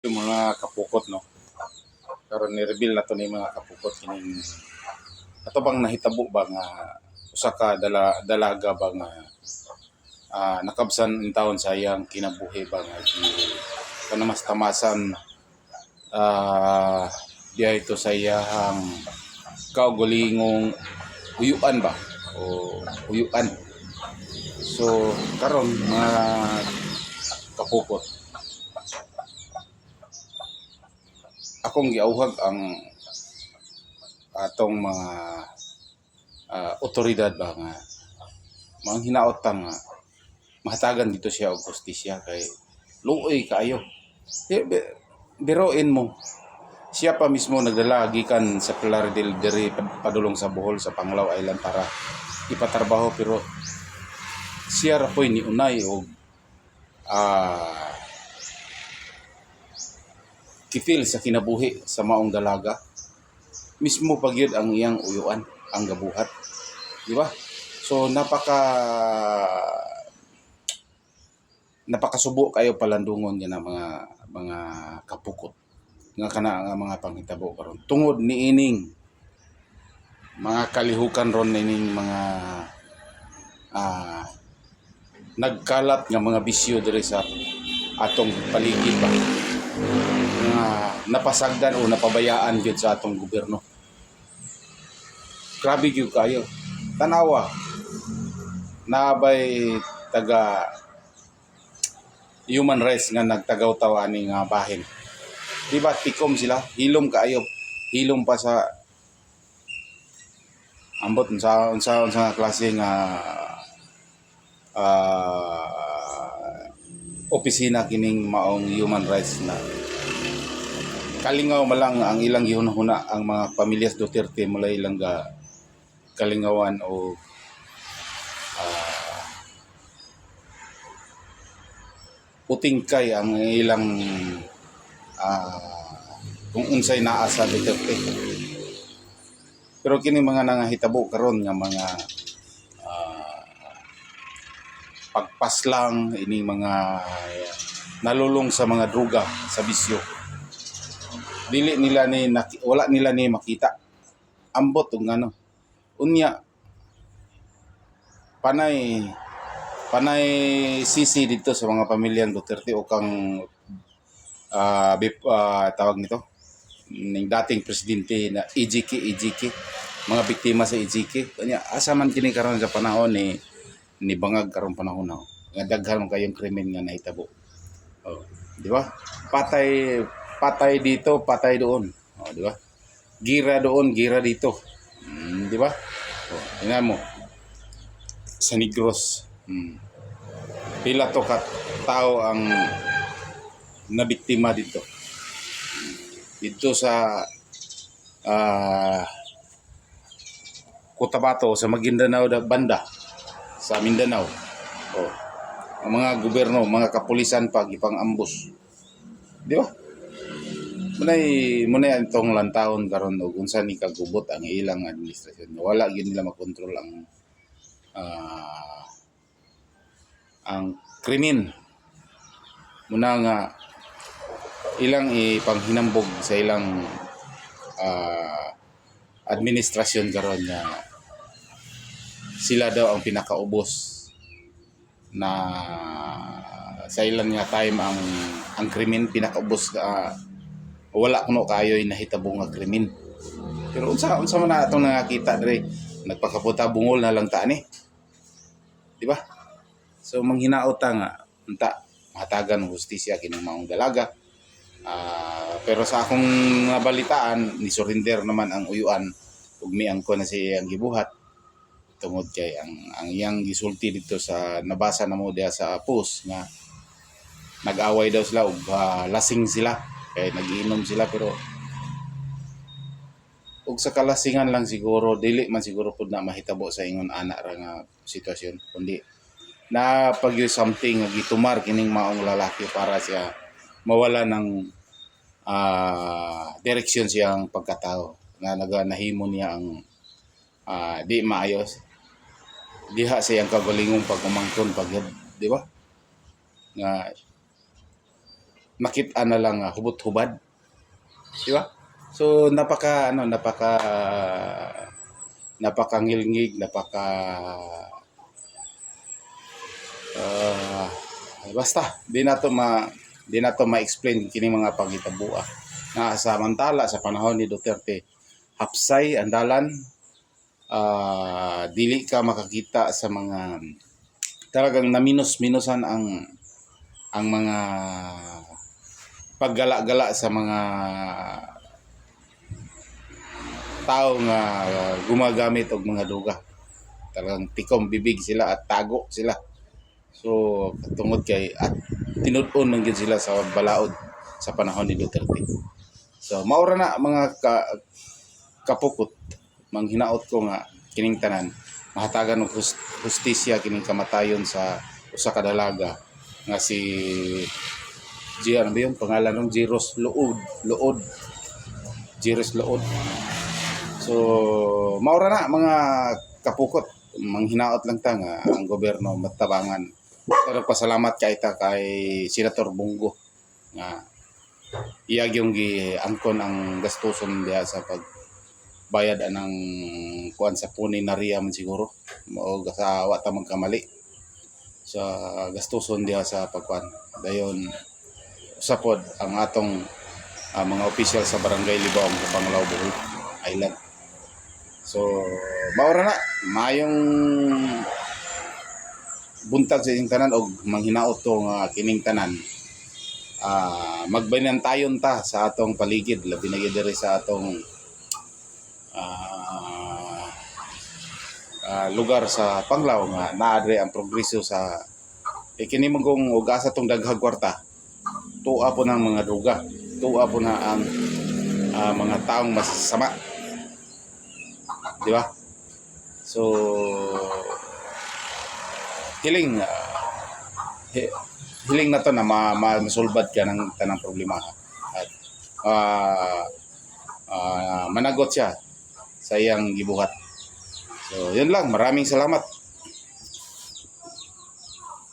Yung mga kapukot, no, karon ni-reveal na to ni mga kapukot kining ato bang nahitabo ba nga usa ka dalaga ba nga nakabsan in taon sayang kinabuhi ba nga panamas-tamasan diya ito sa iyang kaugulingong uyuan ba o uyuan. So karon mga kapukot, akong giauhag ang atong mga otoridad ba nga mga hinaot nga mahatagan dito siya og justisya kay luoy kaayo. Biroin mo, siya pa mismo nagdala gikan sa Pilar del Diri padulong sa Bohol sa Panglao Island para ipatrabaho, pero siya ra po'y niunay og kifil sa kinabuhi sa maong dalaga. Mismo pagyud ang iyang uyuan ang gabuhat, di ba? So napakasubo kayo palandungon nga mga kapukot nga kana nga mga panghitabo karon tungod niining mga kalihukan ron nining mga nagkalat nga mga bisyo diri sa atong paligid ba nga napasagdan o napabayaan gyud sa atong gobyerno. Grabe gyud kayo. Tanawa nabay taga human rights nga nagtagaw-taw ani nga bahin. Di ba tikom sila, hilom kaayo, hilom pa sa ambot unsa klase nga opisina kining maong human rights na kalingaw malang ang ilang gihunahuna ang mga pamilyas Duterte mula ilang kalingawan o utingkay ang ilang kung unsay naa sa Duterte. Pero kini mga nangahitabo karon nga mga pagpaslang ini mga nalulong sa mga droga sa bisyo, wala nila ni makita ambot ug ano unya panay sisi dito sa mga pamilyang Duterte o kang tawag nito ning dating presidente na EJK, mga biktima sa EJK. Kanya asa man kini karon sa panahon ni bangag karon panahon na nga daghan kayong krimen nga nahitabo. Di ba? Patay dito, patay doon. Di ba? Gira doon, gira dito. Di ba? Tingnan mo. Sa Negros. Pila to ka tao ang nabiktima dito. Dito sa Cotabato, sa Maguindanao banda, sa Mindanao. Ang mga gobyerno, mga kapulisan pa ipang-ambush. Di ba? Munay itong lantahon karon og unsa ni kagubot ang ilang administrasyon. Wala gyud nila makontrol ang krimen. Muna nga ilang ipanghinambog sa ilang administrasyon karon nga sila daw ang pinakaubos na sa ilang nga time ang krimen pinakaubos wala kuno kayo'y nahitabo nga krimen. Pero unsa man na atong nakakita dire, nagpakaputa bungol na lang ta ni. Di ba? So manghinaot nga unta mahatagan ng hustisya kining maong dalaga. Pero sa akong balitaan ni surrender naman ang uyuan ug miangko na siya ang gibuhat tungod kay ang iyang gisulti dito sa nabasa na mo diha sa post nga nag-away daw sila ug lasing sila kay nagiinom sila, pero ug sa kalasingan lang siguro dili man siguro pud na mahitabo sa ingon ana ra nga sitwasyon, kundi na pag something nga gitumar kining maong lalaki para siya mawala ng direksyon siyang pagkatao nga nahimo niya ang di maayos diha sa iyang kagalingong pagkumangkon pagyud, di ba? Nga makita na lang hubot-hubad. Di ba? So napakangilngig, ah, basta di na to ma-explain kini mga panghitabo na samantala sa panahon ni Duterte hapsay ang dalan, dili ka makakita sa mga talagang naminos-minusan ang mga paggala-gala sa mga tao nga gumagamit og mga duga. Talagang tikom bibig sila at tago sila. So tungod kay at tinud-on man gid sila sa balaod sa panahon ni Duterte. So maura na mga kapukot, manghinaot ko nga kining tanan mahatagan og hustisya kining kamatayon sa usa ka dalaga nga si ano ba yung pangalan ng Jiros Luod. So maura na mga kapukot, manghinaot lang ta nga ang gobyerno matabangan. Pero pasalamat kay Senator Bongo nga iyag yung giangkon ang gastuson diha sa pagbayad anang kuan sa puninaria man siguro o sa wa ta magkamali sa gastuson diha sa pagkuan dayon usapod ang atong mga opisyal sa barangay Libawang sa Panglao Bohol Island. So maura na mayong buntag sa inyong tanan og manghinaot to nga kining tanan magbanantayon ta sa atong paligid labi na diri sa atong lugar sa Panglao nga naa diri ang progreso sa kini magong og asa tong daghang kwarta tuwa po ng mga duga, tuwa po na ang mga taong masasama, di ba? So hiling na to na masulbad ka ng tanang problema at managot siya sa iyang gibuhat. So yun lang, maraming salamat.